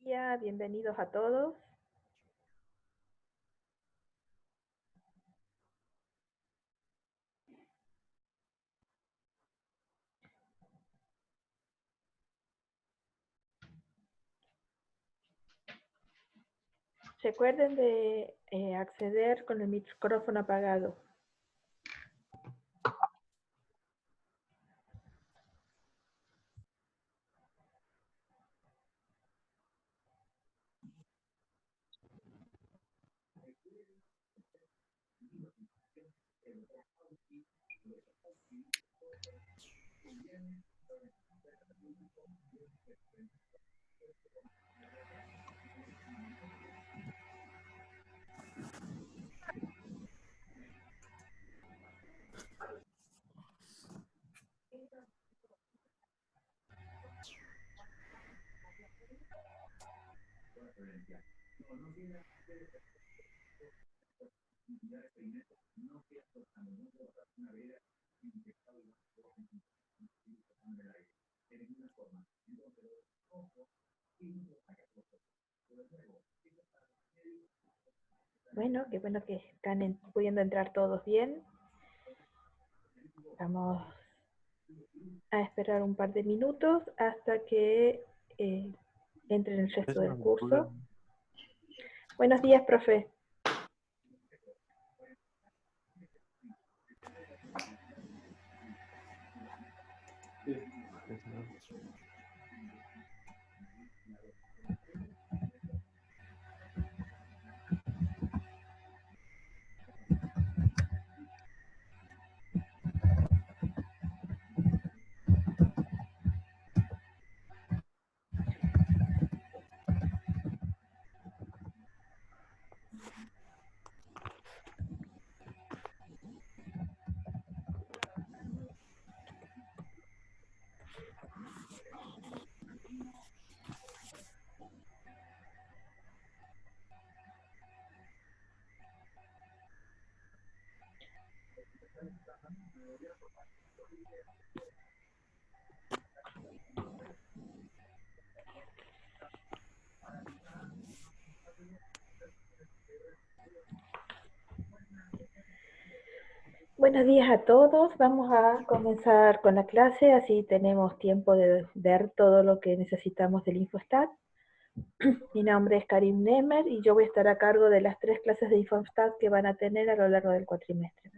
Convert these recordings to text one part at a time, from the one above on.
día, bienvenidos a todos. Recuerden de acceder con el micrófono apagado. Bueno que están pudiendo entrar todos bien. Vamos a esperar un par de minutos hasta que entren el resto del curso. Buenos días, profe. Buenos días a todos. Vamos a comenzar con la clase, así tenemos tiempo de ver todo lo que necesitamos del Infostat. Mi nombre es Karim Nemer y yo voy a estar a cargo de las 3 clases de Infostat que van a tener a lo largo del cuatrimestre.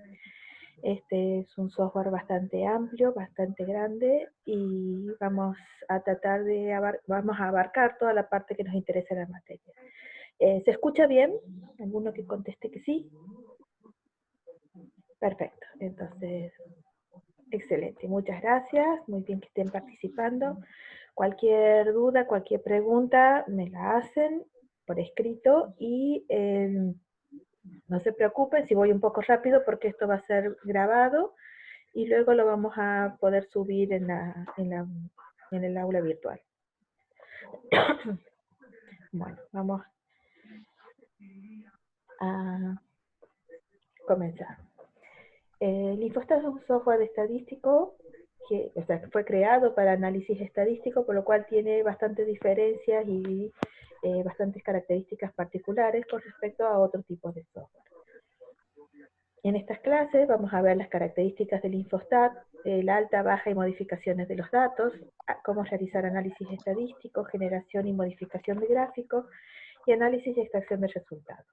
Este es un software bastante amplio, bastante grande y vamos a tratar de abarcar toda la parte que nos interesa en la materia. ¿Se escucha bien? ¿Alguno que conteste que sí? Perfecto, entonces, excelente. Muchas gracias, muy bien que estén participando. Cualquier duda, cualquier pregunta, me la hacen por escrito y no se preocupen si voy un poco rápido porque esto va a ser grabado y luego lo vamos a poder subir en el aula virtual. Bueno, vamos a comenzar. El Infostat es un software estadístico que fue creado para análisis estadístico, por lo cual tiene bastantes diferencias y bastantes características particulares con respecto a otros tipos de software. En estas clases vamos a ver las características del Infostat, la alta, baja y modificaciones de los datos, cómo realizar análisis estadístico, generación y modificación de gráficos y análisis y extracción de resultados.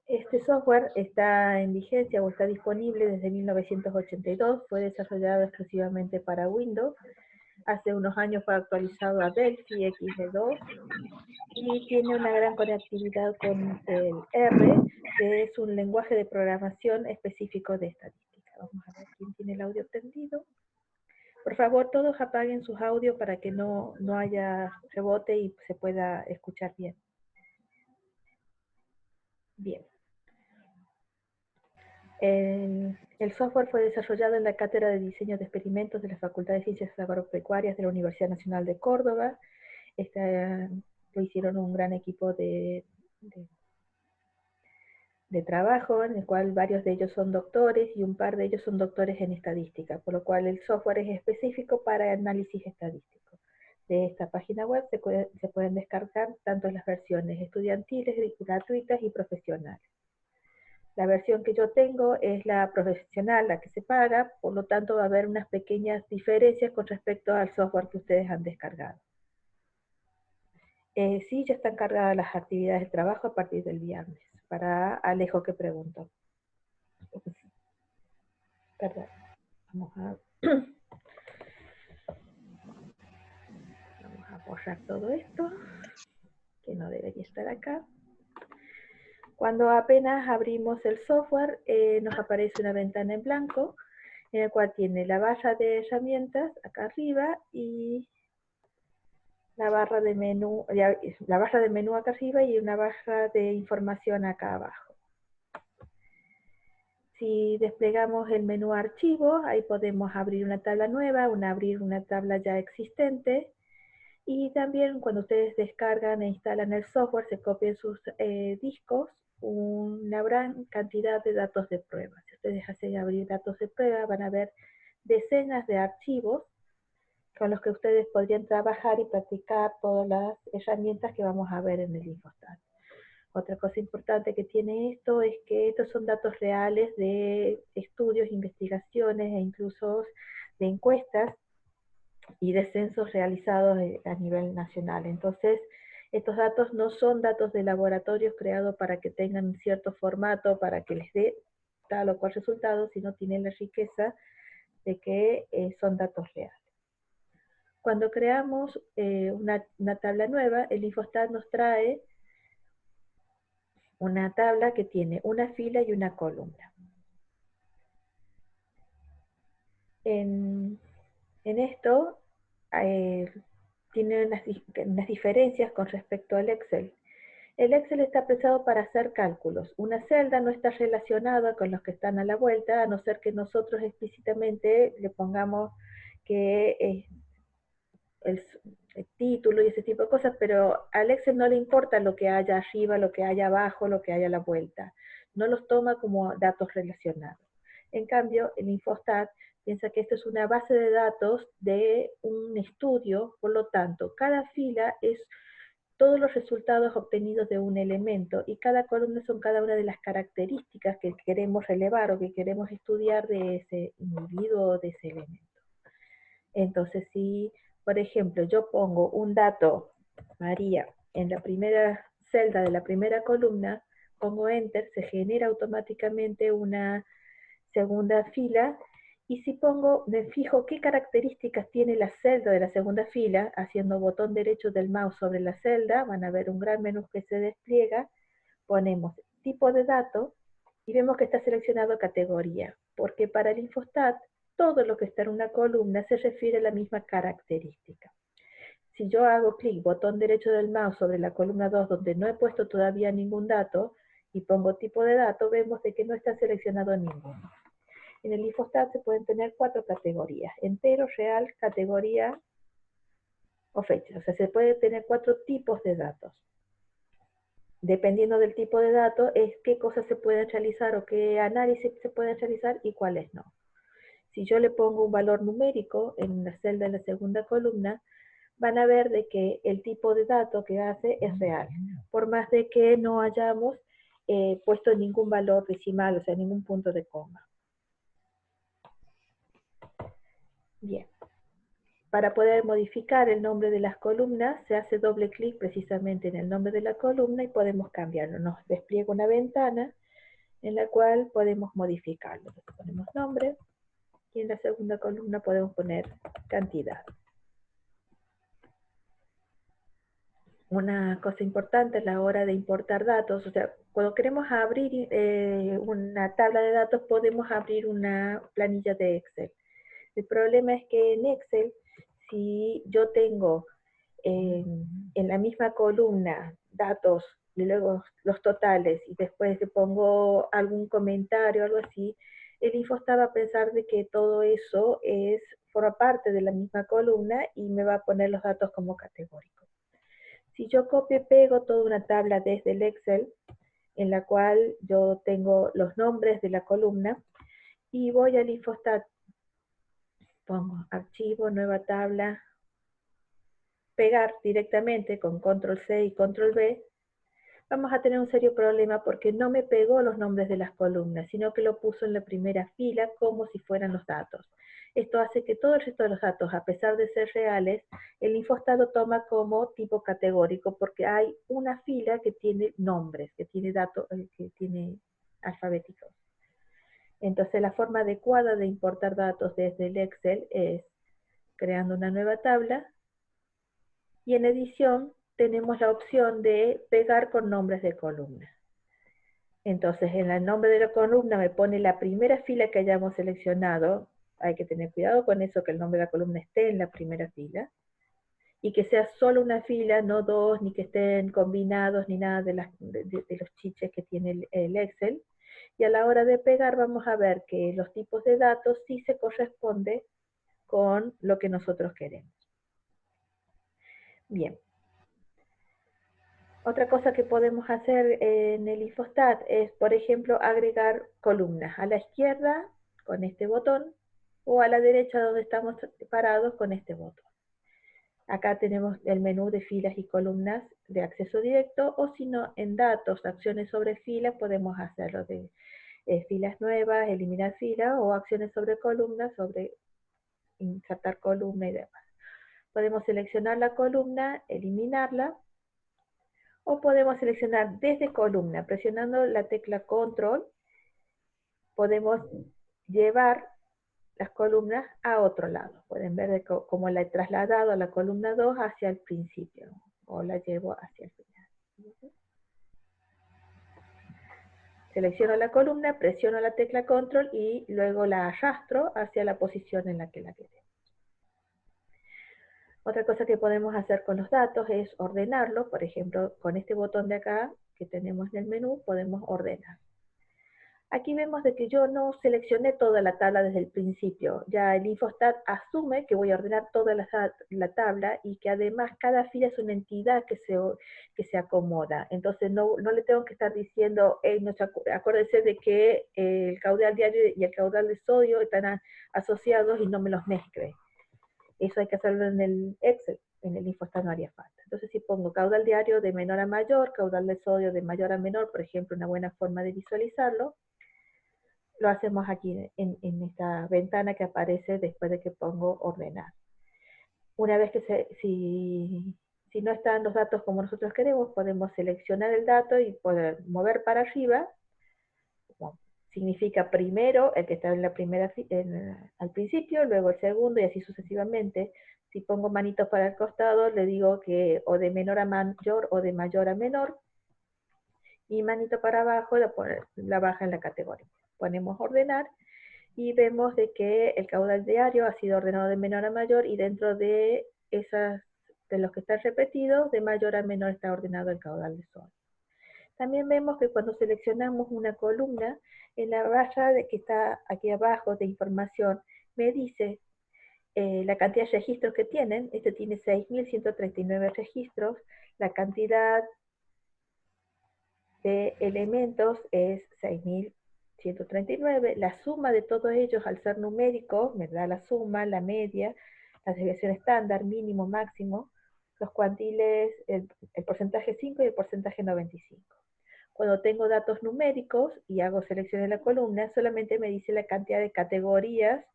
Este software está en vigencia o está disponible desde 1982, fue desarrollado exclusivamente para Windows. Hace unos años fue actualizado a Delphi XD2 y tiene una gran conectividad con el R, que es un lenguaje de programación específico de estadística. Vamos a ver quién tiene el audio prendido. Por favor, todos apaguen sus audios para que no haya rebote y se pueda escuchar bien. Bien. El software fue desarrollado en la Cátedra de Diseño de Experimentos de la Facultad de Ciencias Agropecuarias de la Universidad Nacional de Córdoba. Lo hicieron un gran equipo de trabajo, en el cual varios de ellos son doctores y un par de ellos son doctores en estadística, por lo cual el software es específico para análisis estadístico. de esta página web se pueden descargar tanto las versiones estudiantiles, gratuitas y profesionales. La versión que yo tengo es la profesional, la que se paga, por lo tanto va a haber unas pequeñas diferencias con respecto al software que ustedes han descargado. Sí, ya están cargadas las actividades de trabajo a partir del viernes, para Alejo que preguntó. Perdón, vamos a borrar todo esto, que no debería estar acá. Cuando apenas abrimos el software, nos aparece una ventana en blanco, en el cual tiene la barra de herramientas acá arriba y la barra de menú acá arriba y una barra de información acá abajo. Si desplegamos el menú archivo, ahí podemos abrir una tabla nueva, abrir una tabla ya existente, y también cuando ustedes descargan e instalan el software, se copian sus discos, una gran cantidad de datos de prueba. Si ustedes hacen abrir datos de prueba, van a ver decenas de archivos con los que ustedes podrían trabajar y practicar todas las herramientas que vamos a ver en el Infostat. Otra cosa importante que tiene esto es que estos son datos reales de estudios, investigaciones e incluso de encuestas y de censos realizados a nivel nacional. Entonces, estos datos no son datos de laboratorios creados para que tengan un cierto formato, para que les dé tal o cual resultado, sino tienen la riqueza de que son datos reales. Cuando creamos una tabla nueva, el Infostat nos trae una tabla que tiene una fila y una columna. En esto tiene unas diferencias con respecto al Excel. El Excel está pensado para hacer cálculos. Una celda no está relacionada con los que están a la vuelta, a no ser que nosotros explícitamente le pongamos que el título y ese tipo de cosas, pero al Excel no le importa lo que haya arriba, lo que haya abajo, lo que haya a la vuelta. No los toma como datos relacionados. En cambio, el Infostat piensa que esto es una base de datos de un estudio, por lo tanto, cada fila es todos los resultados obtenidos de un elemento y cada columna son cada una de las características que queremos relevar o que queremos estudiar de ese individuo o de ese elemento. Entonces, si, por ejemplo, yo pongo un dato, María, en la primera celda de la primera columna, pongo Enter, se genera automáticamente una segunda fila, y si me fijo qué características tiene la celda de la segunda fila, haciendo botón derecho del mouse sobre la celda, van a ver un gran menú que se despliega, ponemos tipo de dato, y vemos que está seleccionado categoría, porque para el Infostat, todo lo que está en una columna se refiere a la misma característica. Si yo hago clic, botón derecho del mouse sobre la columna 2, donde no he puesto todavía ningún dato, y pongo tipo de dato, vemos de que no está seleccionado ninguno. En el Infostat se pueden tener 4 categorías: entero, real, categoría o fecha. O sea, se puede tener 4 tipos de datos. Dependiendo del tipo de dato, es qué cosas se pueden realizar o qué análisis se pueden realizar y cuáles no. Si yo le pongo un valor numérico en la celda de la segunda columna, van a ver de que el tipo de dato que hace es real, por más de que no hayamos puesto ningún valor decimal, o sea, ningún punto de coma. Bien. Para poder modificar el nombre de las columnas, se hace doble clic precisamente en el nombre de la columna y podemos cambiarlo. Nos despliega una ventana en la cual podemos modificarlo. Entonces ponemos nombre y en la segunda columna podemos poner cantidad. Una cosa importante a la hora de importar datos, o sea, cuando queremos abrir una tabla de datos, podemos abrir una planilla de Excel. El problema es que en Excel, si yo tengo en la misma columna datos y luego los totales y después le pongo algún comentario o algo así, el Infostat va a pensar de que todo eso forma parte de la misma columna y me va a poner los datos como categóricos. Si yo copio y pego toda una tabla desde el Excel, en la cual yo tengo los nombres de la columna, y voy al Infostat, pongo archivo, nueva tabla, pegar directamente con control C y control V, vamos a tener un serio problema porque no me pegó los nombres de las columnas, sino que lo puso en la primera fila como si fueran los datos. Esto hace que todo el resto de los datos, a pesar de ser reales, el infostat lo toma como tipo categórico porque hay una fila que tiene nombres, que tiene datos, que tiene alfabéticos. Entonces la forma adecuada de importar datos desde el Excel es creando una nueva tabla y en edición tenemos la opción de pegar con nombres de columna. Entonces, en el nombre de la columna me pone la primera fila que hayamos seleccionado. Hay que tener cuidado con eso, que el nombre de la columna esté en la primera fila. Y que sea solo una fila, no dos, ni que estén combinados, ni nada de los chiches que tiene el Excel. Y a la hora de pegar vamos a ver que los tipos de datos sí se corresponden con lo que nosotros queremos. Bien. Otra cosa que podemos hacer en el infostat es, por ejemplo, agregar columnas a la izquierda con este botón o a la derecha donde estamos parados con este botón. Acá tenemos el menú de filas y columnas de acceso directo o si no, en datos, acciones sobre filas, podemos hacerlo de filas nuevas, eliminar filas o acciones sobre columnas, sobre insertar columna y demás. Podemos seleccionar la columna, eliminarla. O podemos seleccionar desde columna, presionando la tecla control, podemos llevar las columnas a otro lado. Pueden ver cómo la he trasladado a la columna 2 hacia el principio, o la llevo hacia el final. Selecciono la columna, presiono la tecla control y luego la arrastro hacia la posición en la que la queremos. Otra cosa que podemos hacer con los datos es ordenarlos. Por ejemplo, con este botón de acá que tenemos en el menú, podemos ordenar. Aquí vemos de que yo no seleccioné toda la tabla desde el principio. Ya el infostat asume que voy a ordenar toda la tabla y que además cada fila es una entidad que se acomoda. Entonces no le tengo que estar diciendo, acuérdense de que el caudal diario y el caudal de sodio están asociados y no me los mezcle. Eso hay que hacerlo en el Excel, en el infostat no haría falta. Entonces si pongo caudal diario de menor a mayor, caudal de sodio de mayor a menor, por ejemplo, una buena forma de visualizarlo, lo hacemos aquí en esta ventana que aparece después de que pongo ordenar. Una vez que si no están los datos como nosotros queremos, podemos seleccionar el dato y poder mover para arriba. Significa primero el que está en la primera al principio, luego el segundo y así sucesivamente. Si pongo manitos para el costado, le digo que o de menor a mayor o de mayor a menor. Y manito para abajo, la baja en la categoría. Ponemos ordenar y vemos de que el caudal diario ha sido ordenado de menor a mayor y dentro de los que están repetidos, de mayor a menor está ordenado el caudal de sodio. También vemos que cuando seleccionamos una columna, en la barra que está aquí abajo de información, me dice la cantidad de registros que tienen. Este tiene 6.139 registros, la cantidad de elementos es 6.139. La suma de todos ellos, al ser numérico, me da la suma, la media, la desviación estándar, mínimo, máximo, los cuantiles, el porcentaje 5 y el porcentaje 95. Cuando tengo datos numéricos y hago selección de la columna, solamente me dice la cantidad de categorías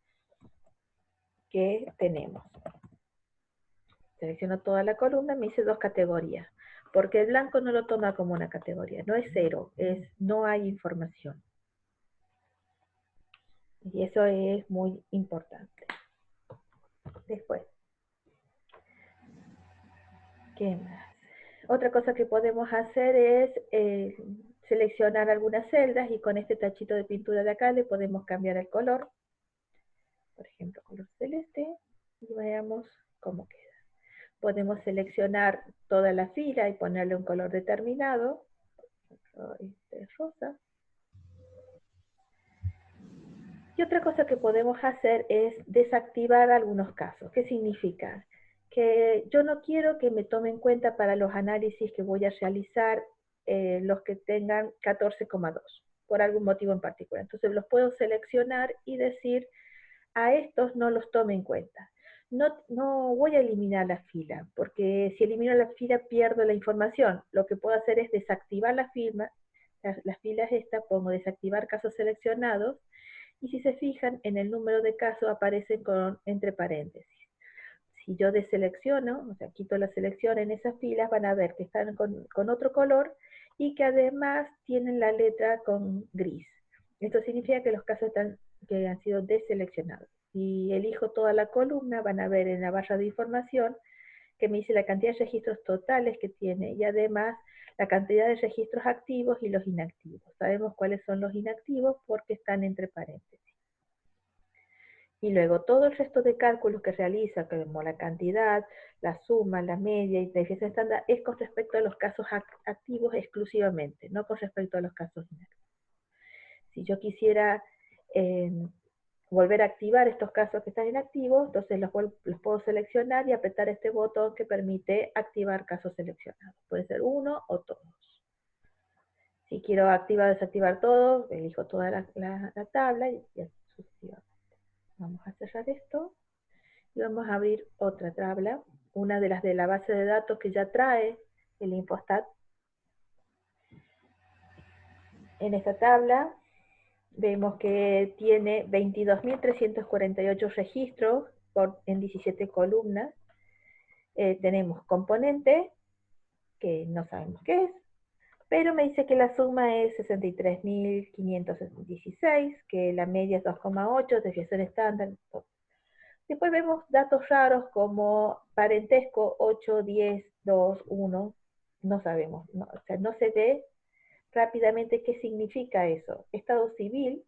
que tenemos. Selecciono toda la columna, me dice 2 categorías. Porque el blanco no lo toma como una categoría, no es 0, es no hay información. Y eso es muy importante. Después, ¿qué más? Otra cosa que podemos hacer es seleccionar algunas celdas y con este tachito de pintura de acá le podemos cambiar el color. Por ejemplo, color celeste y veamos cómo queda. Podemos seleccionar toda la fila y ponerle un color determinado. Este es rosa. Y otra cosa que podemos hacer es desactivar algunos casos. ¿Qué significa? Que yo no quiero que me tomen en cuenta para los análisis que voy a realizar los que tengan 14,2, por algún motivo en particular. Entonces los puedo seleccionar y decir, a estos no los tome en cuenta. no voy a eliminar la fila, porque si elimino la fila pierdo la información. Lo que puedo hacer es desactivar las filas estas, pongo desactivar casos seleccionados, y si se fijan, en el número de casos aparecen entre paréntesis. Si yo deselecciono, o sea, quito la selección en esas filas, van a ver que están con otro color y que además tienen la letra con gris. Esto significa que los casos que han sido deseleccionados. Si elijo toda la columna, van a ver en la barra de información que me dice la cantidad de registros totales que tiene y además la cantidad de registros activos y los inactivos. Sabemos cuáles son los inactivos porque están entre paréntesis. Y luego todo el resto de cálculos que realiza, como la cantidad, la suma, la media y la desviación estándar, es con respecto a los casos activos exclusivamente, no con respecto a los casos inactivos. Si yo quisiera volver a activar estos casos que están inactivos, entonces los puedo seleccionar y apretar este botón que permite activar casos seleccionados. Puede ser uno o todos. Si quiero activar o desactivar todo, elijo toda la tabla y así sucesivamente. Vamos a cerrar esto y vamos a abrir otra tabla, una de las de la base de datos que ya trae el Infostat. En esta tabla vemos que tiene 22.348 registros en 17 columnas. Tenemos componente, que no sabemos qué es, pero me dice que la suma es 63.516, que la media es 2,8, desviación estándar. Después vemos datos raros como parentesco 8, 10, 2, 1, no sabemos, o sea, no se ve rápidamente qué significa eso. Estado civil,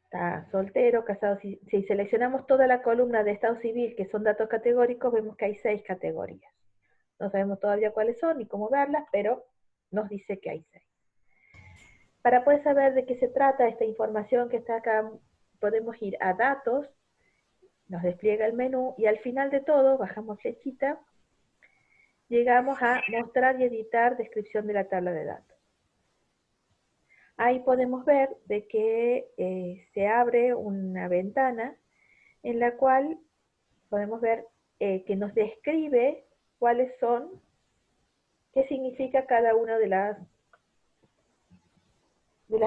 está soltero, casado. Si seleccionamos toda la columna de estado civil, que son datos categóricos, vemos que hay 6 categorías. No sabemos todavía cuáles son ni cómo verlas, pero nos dice que hay 6. Para poder saber de qué se trata esta información que está acá, podemos ir a datos, nos despliega el menú y al final de todo, bajamos flechita, llegamos a mostrar y editar descripción de la tabla de datos. Ahí podemos ver de que se abre una ventana en la cual podemos ver que nos describe cuáles son, qué significa cada una de las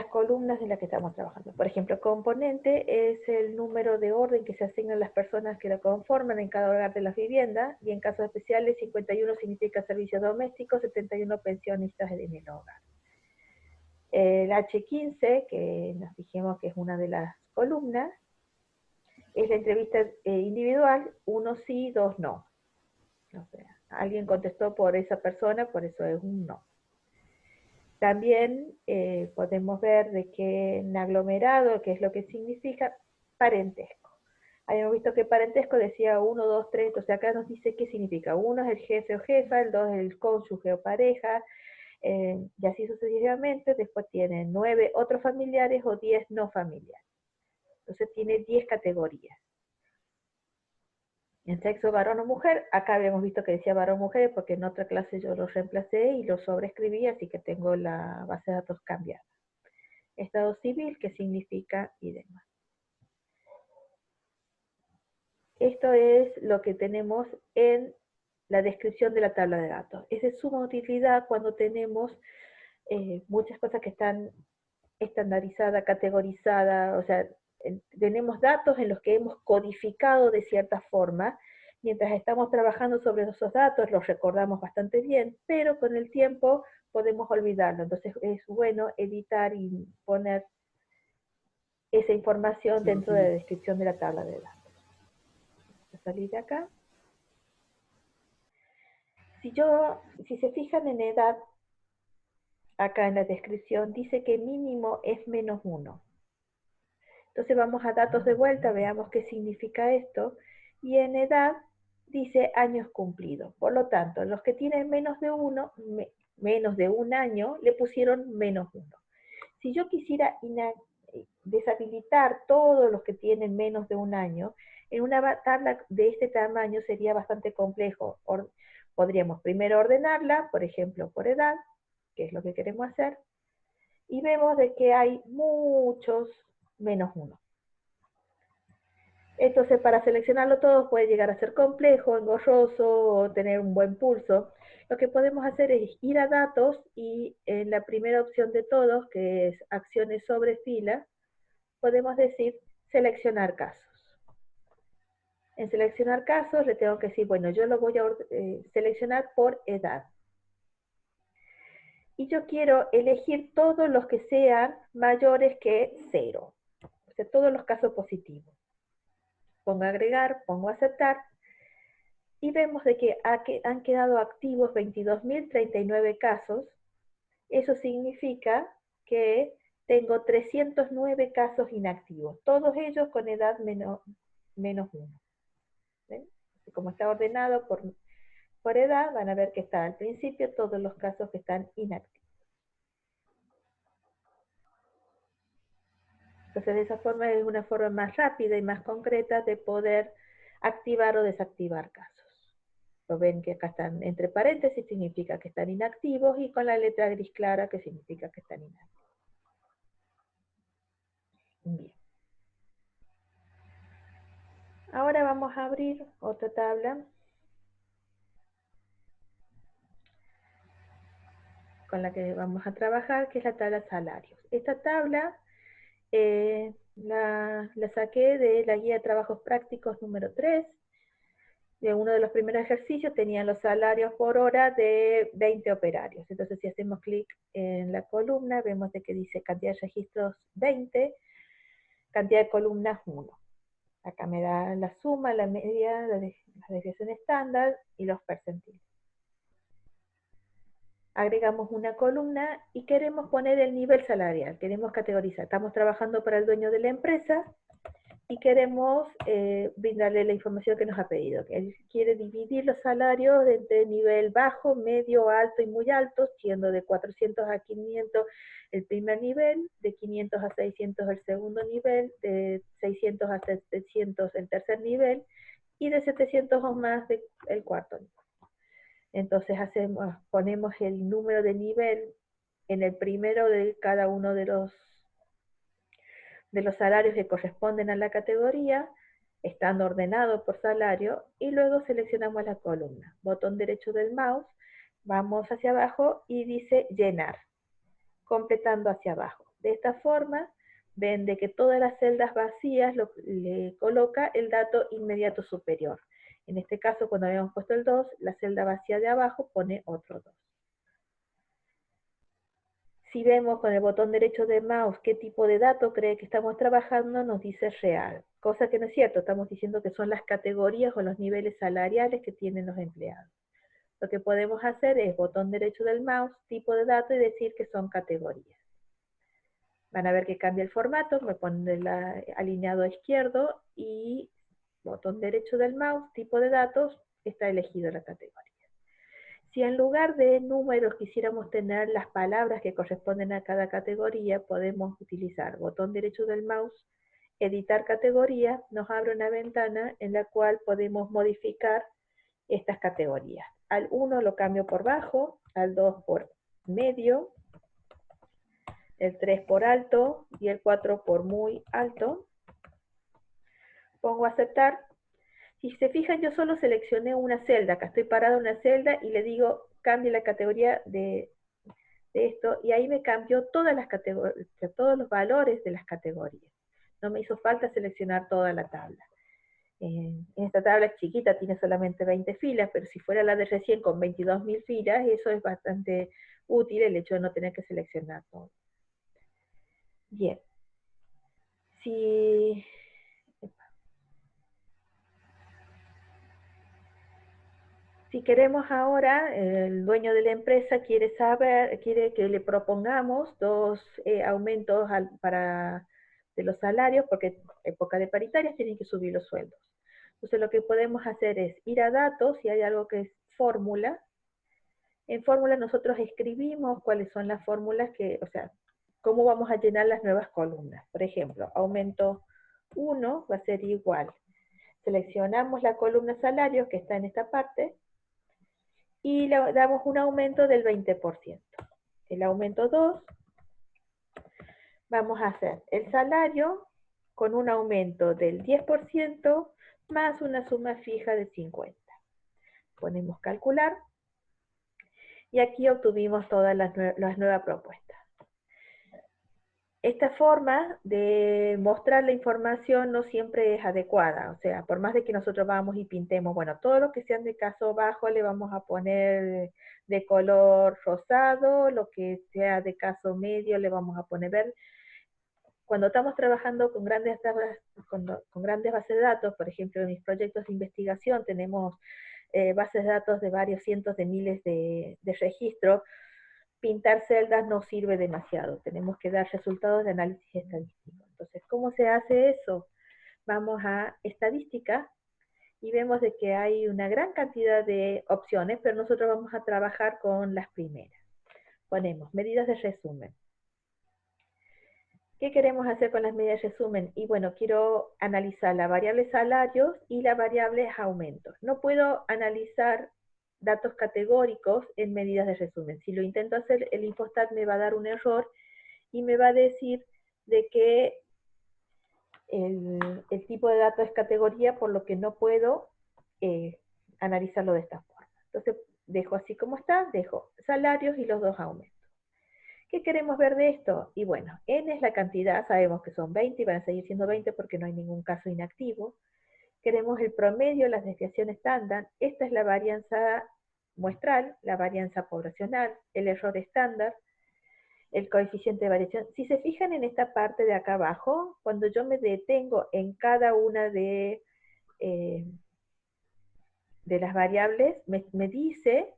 columnas en las que estamos trabajando. Por ejemplo, componente es el número de orden que se asignan las personas que lo conforman en cada hogar de las viviendas, y en casos especiales 51 significa servicios domésticos, 71 pensionistas en el hogar. El H15, que nos dijimos que es una de las columnas, es la entrevista individual, 1 sí, 2 no. O sea, alguien contestó por esa persona, por eso es un no. También podemos ver de que en aglomerado, que es lo que significa parentesco. Habíamos visto que parentesco decía 1, 2, 3, entonces acá nos dice qué significa. 1 es el jefe o jefa, el 2 es el cónyuge o pareja, y así sucesivamente. Después tiene 9 otros familiares o 10 no familiares. Entonces tiene 10 categorías. En sexo varón o mujer, acá habíamos visto que decía varón o mujer porque en otra clase yo lo reemplacé y lo sobreescribí, así que tengo la base de datos cambiada. Estado civil, que significa y demás. Esto es lo que tenemos en la descripción de la tabla de datos. Es de suma utilidad cuando tenemos muchas cosas que están estandarizadas, categorizadas, o sea, tenemos datos en los que hemos codificado de cierta forma. Mientras estamos trabajando sobre esos datos, los recordamos bastante bien, pero con el tiempo podemos olvidarlo. Entonces es bueno editar y poner esa información dentro de la descripción de la tabla de datos. Voy a salir de acá. Si se fijan en edad, acá en la descripción dice que mínimo es -1. Entonces vamos a datos de vuelta, veamos qué significa esto. Y en edad dice años cumplidos. Por lo tanto, los que tienen menos de un año, le pusieron -1. Si yo quisiera deshabilitar todos los que tienen menos de un año, en una tabla de este tamaño sería bastante complejo. Podríamos primero ordenarla, por ejemplo, por edad, que es lo que queremos hacer, y vemos de que hay muchos -1. Entonces, para seleccionarlo todo puede llegar a ser complejo, engorroso o tener un buen pulso. Lo que podemos hacer es ir a datos y en la primera opción de todos, que es acciones sobre fila, podemos decir seleccionar casos. En seleccionar casos le tengo que decir, bueno, yo lo voy a seleccionar por edad. Y yo quiero elegir todos los que sean mayores que 0. O sea, todos los casos positivos. Pongo agregar, pongo aceptar y vemos de que han quedado activos 22.039 casos. Eso significa que tengo 309 casos inactivos, todos ellos con edad menos 1. ¿Ven? Como está ordenado por edad, van a ver que está al principio todos los casos que están inactivos. Entonces, de esa forma es una forma más rápida y más concreta de poder activar o desactivar casos. Lo ven que acá están entre paréntesis, significa que están inactivos, y con la letra gris clara, que significa que están inactivos. Bien. Ahora vamos a abrir otra tabla con la que vamos a trabajar, que es la tabla salarios. Esta tabla la saqué de la guía de trabajos prácticos número 3. De uno de los primeros ejercicios tenían los salarios por hora de 20 operarios. Entonces, si hacemos clic en la columna, vemos de que dice cantidad de registros 20, cantidad de columnas 1. Acá me da la suma, la media, la desviación estándar y los percentiles. Agregamos una columna y queremos poner el nivel salarial, queremos categorizar. Estamos trabajando para el dueño de la empresa y queremos brindarle la información que nos ha pedido. Él quiere dividir los salarios entre nivel bajo, medio, alto y muy alto, siendo de 400 a 500 el primer nivel, de 500 a 600 el segundo nivel, de 600 a 700 el tercer nivel, y de 700 o más el cuarto nivel. Entonces ponemos el número de nivel en el primero de cada uno de los salarios que corresponden a la categoría, estando ordenado por salario, y luego seleccionamos la columna. Botón derecho del mouse, vamos hacia abajo y dice llenar, completando hacia abajo. De esta forma, ven de que todas las celdas vacías le coloca el dato inmediato superior. En este caso, cuando habíamos puesto el 2, la celda vacía de abajo pone otro 2. Si vemos con el botón derecho del mouse qué tipo de dato cree que estamos trabajando, nos dice real. Cosa que no es cierto, estamos diciendo que son las categorías o los niveles salariales que tienen los empleados. Lo que podemos hacer es botón derecho del mouse, tipo de dato, y decir que son categorías. Van a ver que cambia el formato, me pone alineado a izquierdo, y botón derecho del mouse, tipo de datos, está elegido la categoría. Si en lugar de números quisiéramos tener las palabras que corresponden a cada categoría, podemos utilizar botón derecho del mouse, editar categoría, nos abre una ventana en la cual podemos modificar estas categorías. Al 1 lo cambio por bajo, al 2 por medio, el 3 por alto y el 4 por muy alto. Pongo aceptar. Si se fijan, yo solo seleccioné una celda, acá estoy parada en una celda y le digo cambie la categoría de esto, y ahí me cambió todas las categorías, todos los valores de las categorías. No me hizo falta seleccionar toda la tabla. Esta tabla es chiquita, tiene solamente 20 filas, pero si fuera la de recién con 22.000 filas, eso es bastante útil, el hecho de no tener que seleccionar todo. Bien. Si queremos ahora, el dueño de la empresa quiere que le propongamos 2 aumentos de los salarios, porque en época de paritarias tienen que subir los sueldos. Entonces lo que podemos hacer es ir a datos, y hay algo que es fórmula. En fórmula nosotros escribimos cuáles son las fórmulas o sea, cómo vamos a llenar las nuevas columnas. Por ejemplo, aumento 1 va a ser igual. Seleccionamos la columna salarios que está en esta parte, y le damos un aumento del 20%. El aumento 2, vamos a hacer el salario con un aumento del 10% más una suma fija de 50. Ponemos calcular y aquí obtuvimos todas las nuevas propuestas. Esta forma de mostrar la información no siempre es adecuada, o sea, por más de que nosotros vamos y pintemos, bueno, todo lo que sean de caso bajo le vamos a poner de color rosado, lo que sea de caso medio le vamos a poner verde. Cuando estamos trabajando con grandes bases de datos, por ejemplo, en mis proyectos de investigación tenemos bases de datos de varios cientos de miles de registros, pintar celdas no sirve demasiado, tenemos que dar resultados de análisis estadístico. Entonces, ¿cómo se hace eso? Vamos a estadística y vemos de que hay una gran cantidad de opciones, pero nosotros vamos a trabajar con las primeras. Ponemos medidas de resumen. ¿Qué queremos hacer con las medidas de resumen? Y bueno, quiero analizar la variable salarios y la variable aumentos. No puedo analizar datos categóricos en medidas de resumen. Si lo intento hacer, el Infostat me va a dar un error y me va a decir de que el tipo de dato es categoría, por lo que no puedo analizarlo de esta forma. Entonces, dejo así como está, dejo salarios y los dos aumentos. ¿Qué queremos ver de esto? Y bueno, n es la cantidad, sabemos que son 20 y van a seguir siendo 20 porque no hay ningún caso inactivo. Queremos el promedio, las desviaciones estándar. Esta es la varianza muestral, la varianza poblacional, el error estándar, el coeficiente de variación. Si se fijan en esta parte de acá abajo, cuando yo me detengo en cada una de las variables, me dice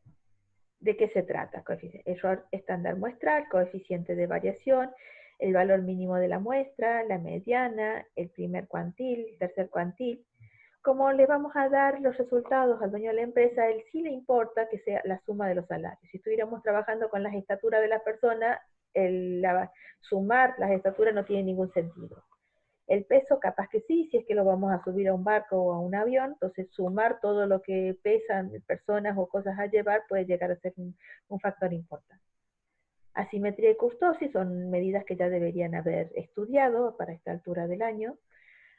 de qué se trata. Error estándar muestral, coeficiente de variación, el valor mínimo de la muestra, la mediana, el primer cuantil, tercer cuantil. Como le vamos a dar los resultados al dueño de la empresa, a él sí le importa que sea la suma de los salarios. Si estuviéramos trabajando con las estaturas de la persona, sumar las estaturas no tiene ningún sentido. El peso capaz que sí, si es que lo vamos a subir a un barco o a un avión, entonces sumar todo lo que pesan personas o cosas a llevar puede llegar a ser un factor importante. Asimetría y kurtosis son medidas que ya deberían haber estudiado para esta altura del año,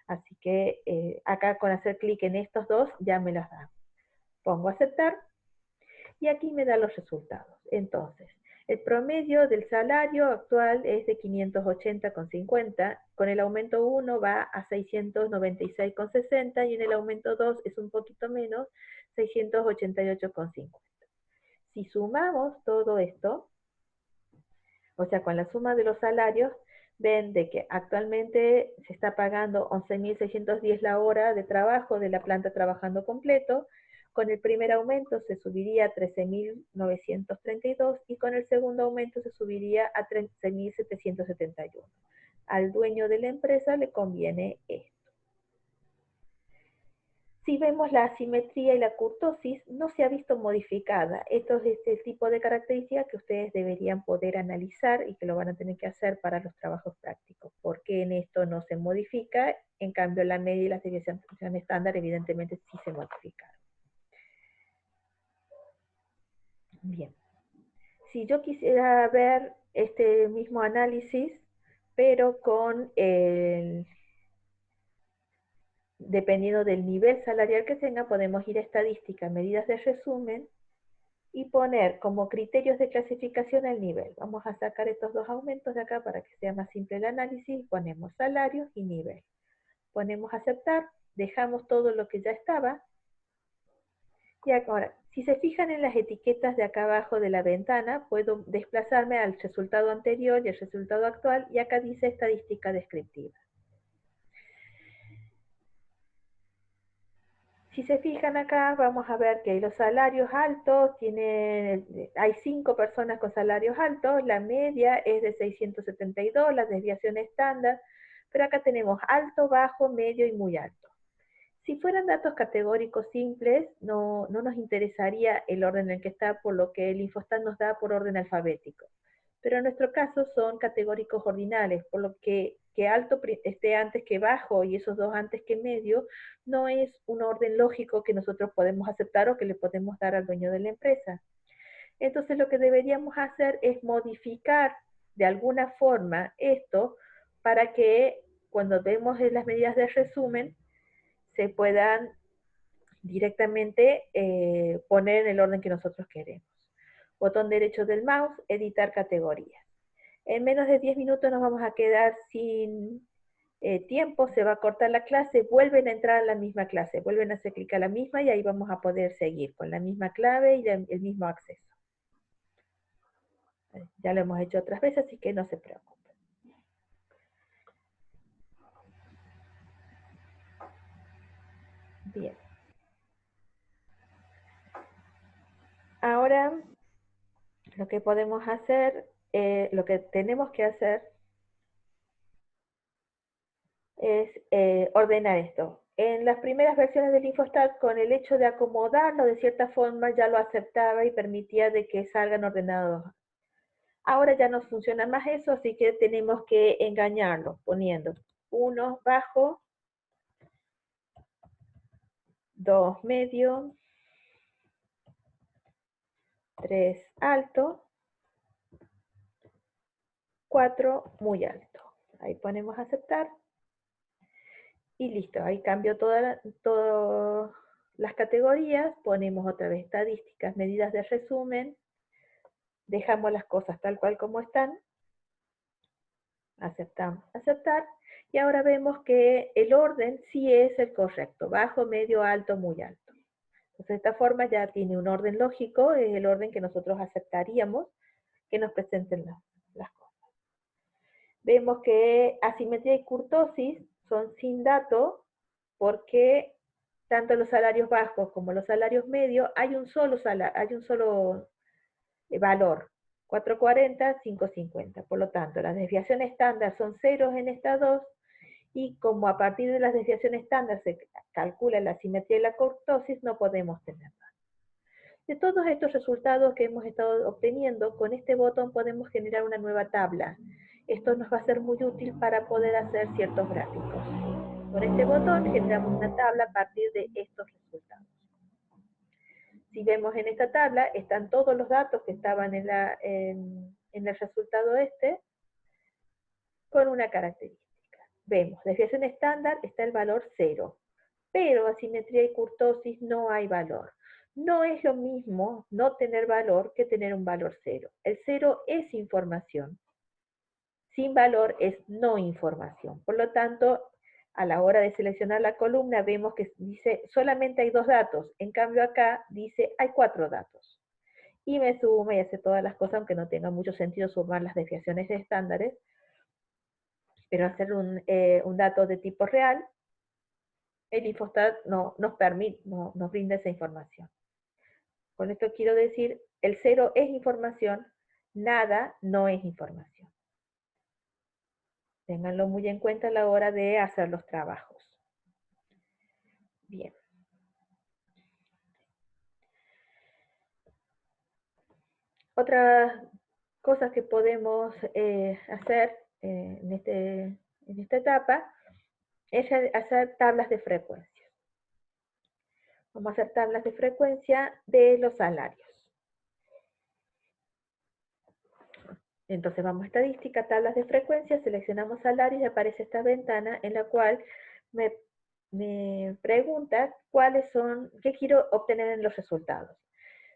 así que acá con hacer clic en estos dos ya me las da. Pongo aceptar y aquí me da los resultados. Entonces, el promedio del salario actual es de 580,50, con el aumento 1 va a 696,60 y en el aumento 2 es un poquito menos, 688,50. Si sumamos todo esto, o sea, con la suma de los salarios, ven de que actualmente se está pagando 11.610 la hora de trabajo de la planta trabajando completo. Con el primer aumento se subiría a 13.932 y con el segundo aumento se subiría a 13.771. Al dueño de la empresa le conviene esto. Si vemos la asimetría y la kurtosis, no se ha visto modificada. Esto es el tipo de características que ustedes deberían poder analizar y que lo van a tener que hacer para los trabajos prácticos. ¿Por qué en esto no se modifica? En cambio, la media y la desviación estándar evidentemente sí se modificaron. Bien. Si yo quisiera ver este mismo análisis, pero con dependiendo del nivel salarial que tenga, podemos ir a estadística, medidas de resumen, y poner como criterios de clasificación el nivel. Vamos a sacar estos dos aumentos de acá para que sea más simple el análisis. Ponemos salarios y nivel. Ponemos aceptar, dejamos todo lo que ya estaba. Y ahora, si se fijan en las etiquetas de acá abajo de la ventana, puedo desplazarme al resultado anterior y al resultado actual, y acá dice estadística descriptiva. Si se fijan acá, vamos a ver que los salarios altos hay 5 personas con salarios altos, la media es de 672, la desviación estándar, pero acá tenemos alto, bajo, medio y muy alto. Si fueran datos categóricos simples, no nos interesaría el orden en el que está, por lo que el Infostat nos da por orden alfabético. Pero en nuestro caso son categóricos ordinales, por lo que alto esté antes que bajo y esos dos antes que medio, no es un orden lógico que nosotros podemos aceptar o que le podemos dar al dueño de la empresa. Entonces lo que deberíamos hacer es modificar de alguna forma esto para que cuando vemos las medidas de resumen, se puedan directamente poner en el orden que nosotros queremos. Botón derecho del mouse, editar categorías. En menos de 10 minutos nos vamos a quedar sin tiempo, se va a cortar la clase, vuelven a entrar a la misma clase, vuelven a hacer clic a la misma y ahí vamos a poder seguir con la misma clave y el mismo acceso. Ya lo hemos hecho otras veces, así que no se preocupen. Bien. Ahora, lo que podemos hacer, lo que tenemos que hacer es ordenar esto. En las primeras versiones del Infostat, con el hecho de acomodarlo de cierta forma, ya lo aceptaba y permitía de que salgan ordenados. Ahora ya no funciona más eso, así que tenemos que engañarlo, poniendo 1 bajo, 2 medio, 3 alto, 4 muy alto. Ahí ponemos aceptar. Y listo, ahí cambio todas las categorías, ponemos otra vez estadísticas, medidas de resumen, dejamos las cosas tal cual como están, aceptamos, aceptar, y ahora vemos que el orden sí es el correcto, bajo, medio, alto, muy alto. Entonces de esta forma ya tiene un orden lógico, es el orden que nosotros aceptaríamos que nos presenten las cosas. Vemos que asimetría y kurtosis son sin dato, porque tanto los salarios bajos como los salarios medios hay un solo valor, 440, 550. Por lo tanto, las desviaciones estándar son ceros en estas dos, y como a partir de las desviaciones estándar se calcula la simetría y la kurtosis, no podemos tener nada. De todos estos resultados que hemos estado obteniendo, con este botón podemos generar una nueva tabla. Esto nos va a ser muy útil para poder hacer ciertos gráficos. Con este botón generamos una tabla a partir de estos resultados. Si vemos en esta tabla, están todos los datos que estaban en el resultado este, con una característica. Vemos, desviación estándar está el valor 0, pero asimetría y kurtosis no hay valor. No es lo mismo no tener valor que tener un valor 0. El 0 es información. Sin valor es no información. Por lo tanto, a la hora de seleccionar la columna vemos que dice solamente hay 2 datos. En cambio acá dice hay 4 datos. Y me suma y hace todas las cosas, aunque no tenga mucho sentido sumar las desviaciones estándares. Pero hacer un dato de tipo real, el Infostat nos brinda esa información. Con esto quiero decir, el 0 es información, nada no es información. Ténganlo muy en cuenta a la hora de hacer los trabajos. Bien. Otras cosas que podemos hacer en esta etapa es hacer tablas de frecuencia. Vamos a hacer tablas de frecuencia de los salarios. Entonces vamos a estadística, tablas de frecuencia, seleccionamos salarios y aparece esta ventana en la cual me pregunta qué quiero obtener en los resultados.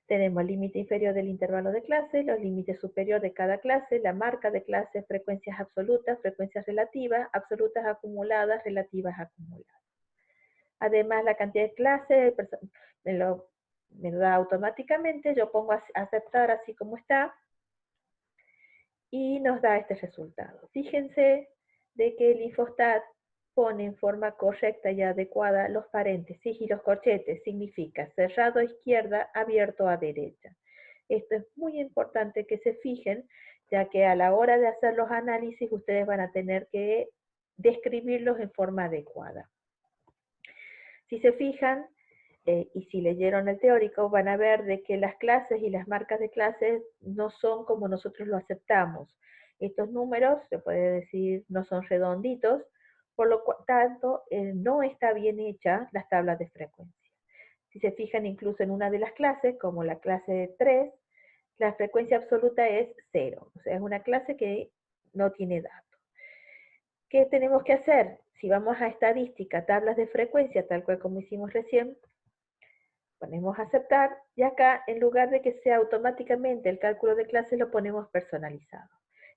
Tenemos el límite inferior del intervalo de clase, los límites superiores de cada clase, la marca de clase, frecuencias absolutas, frecuencias relativas, absolutas acumuladas, relativas acumuladas. Además, la cantidad de clases me lo da automáticamente, yo pongo a aceptar así como está, y nos da este resultado. Fíjense de que el Infostat pone en forma correcta y adecuada los paréntesis y los corchetes, significa cerrado a izquierda, abierto a derecha. Esto es muy importante que se fijen, ya que a la hora de hacer los análisis ustedes van a tener que describirlos en forma adecuada. Si se fijan, y si leyeron el teórico, van a ver de que las clases y las marcas de clases no son como nosotros lo aceptamos. Estos números, se puede decir, no son redonditos, por lo tanto, no está bien hecha las tablas de frecuencia. Si se fijan incluso en una de las clases, como la clase 3, la frecuencia absoluta es 0. O sea, es una clase que no tiene datos. ¿Qué tenemos que hacer? Si vamos a estadística, tablas de frecuencia, tal cual como hicimos recién, ponemos aceptar y acá en lugar de que sea automáticamente el cálculo de clases lo ponemos personalizado.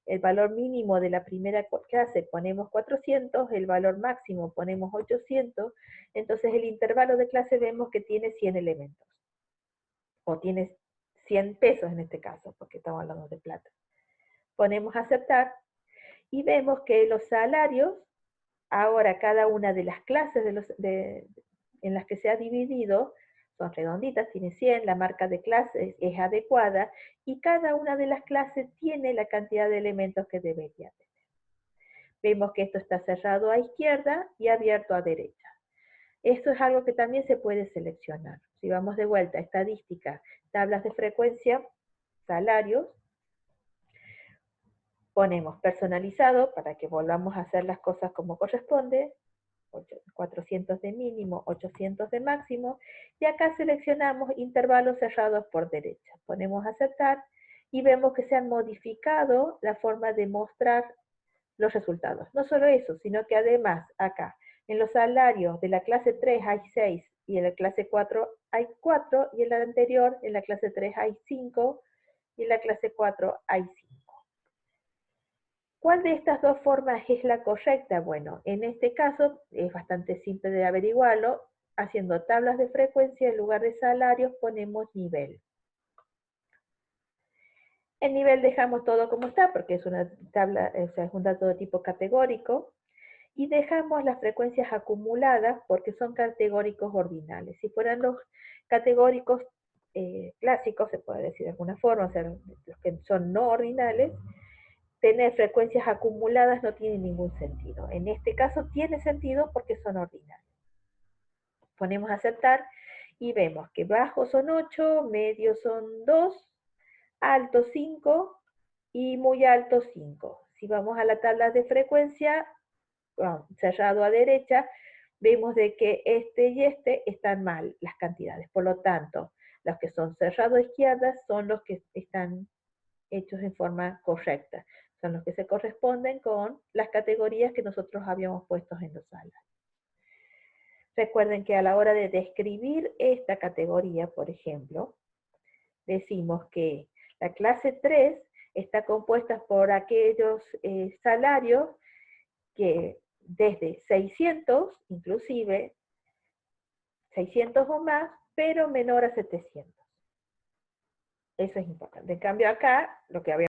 El valor mínimo de la primera clase ponemos 400, el valor máximo ponemos 800, entonces el intervalo de clase vemos que tiene 100 elementos, o tiene 100 pesos en este caso, porque estamos hablando de plata. Ponemos aceptar y vemos que los salarios, ahora cada una de las clases en las que se ha dividido, son redonditas, tiene 100, la marca de clases es adecuada y cada una de las clases tiene la cantidad de elementos que debería tener. Vemos que esto está cerrado a izquierda y abierto a derecha. Esto es algo que también se puede seleccionar. Si vamos de vuelta a estadística, tablas de frecuencia, salarios, ponemos personalizado para que volvamos a hacer las cosas como corresponde, 400 de mínimo, 800 de máximo, y acá seleccionamos intervalos cerrados por derecha. Ponemos aceptar y vemos que se han modificado la forma de mostrar los resultados. No solo eso, sino que además acá, en los salarios de la clase 3 hay 6 y en la clase 4 hay 4 y en la anterior, en la clase 3 hay 5 y en la clase 4 hay 5. ¿Cuál de estas dos formas es la correcta? Bueno, en este caso es bastante simple de averiguarlo. Haciendo tablas de frecuencia, en lugar de salarios ponemos nivel. El nivel dejamos todo como está, porque es una tabla, o sea, es un dato de tipo categórico. Y dejamos las frecuencias acumuladas porque son categóricos ordinales. Si fueran los categóricos clásicos, se puede decir de alguna forma, o sea, los que son no ordinales, tener frecuencias acumuladas no tiene ningún sentido. En este caso tiene sentido porque son ordinales. Ponemos aceptar y vemos que bajos son 8, medios son 2, altos 5 y muy altos 5. Si vamos a la tabla de frecuencia, bueno, cerrado a derecha, vemos de que este y este están mal las cantidades. Por lo tanto, los que son cerrados a izquierda son los que están hechos en forma correcta. Son los que se corresponden con las categorías que nosotros habíamos puesto en los salarios. Recuerden que a la hora de describir esta categoría, por ejemplo, decimos que la clase 3 está compuesta por aquellos salarios que desde 600, inclusive 600 o más, pero menor a 700. Eso es importante. En cambio acá, lo que habíamos